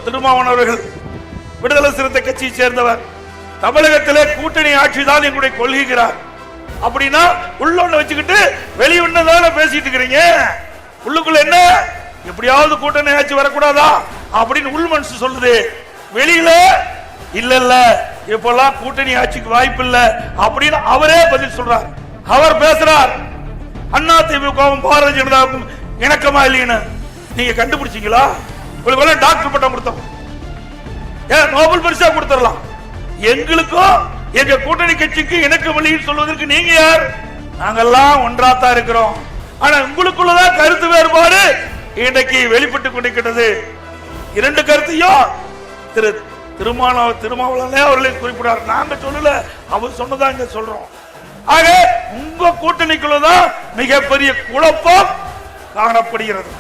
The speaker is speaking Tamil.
திருமாவளவன் அவர்கள் விடுதலை சிறுத்தை கட்சியை சேர்ந்தவர். தமிழகத்திலே கூட்டணி ஆட்சி தான் எங்களுடைய கொள்கிறார். அப்படின்னா உள்ள வச்சுக்கிட்டு வெளியுள்ளதான பேசிட்டு இருக்கிறீங்க. உள்ளுக்குள்ள என்ன எப்படியாவது கூட்டணி ஆட்சி வரக்கூடாதா அப்படின்னு உள் மனசு சொல்லுது. வெளியில இல்ல இல்ல இப்பெல்லாம் கூட்டணி ஆட்சிக்கு வாய்ப்பு இல்ல அப்படின்னு அவரே பதில் சொல்றார். அவர் பேசுறார் அண்ணா திமுகவும் பாரதிய ஜனதாவுக்கும் இணக்கமா இல்லைன்னு. நீங்க கண்டுபிடிச்சீங்களா? உங்களுக்கு டாக்டர் பட்டம் கொடுத்தோம், நோபல் பரிசா கொடுத்துடலாம். எங்களுக்கும் எங்க கூட்டணி கட்சிக்கு இணக்கம் இல்லைன்னு சொல்வதற்கு நீங்க யார்? நாங்கெல்லாம் ஒன்றாத்தான் இருக்கிறோம். ஆனா உங்களுக்குள்ளதான் கருத்து வேறுபாடு இன்றைக்கு வெளிப்பட்டுக் கொண்டிருக்கிறது. இரண்டு கருத்தையும் திருமாவளவனே அவர்களை குறிப்பிடார். நாங்க சொல்லல, அவர் சொன்னதா இங்க சொல்றோம். ஆக உங்க கூட்டணிக்குள்ளதான் மிகப்பெரிய குழப்பம் காணப்படுகிறது.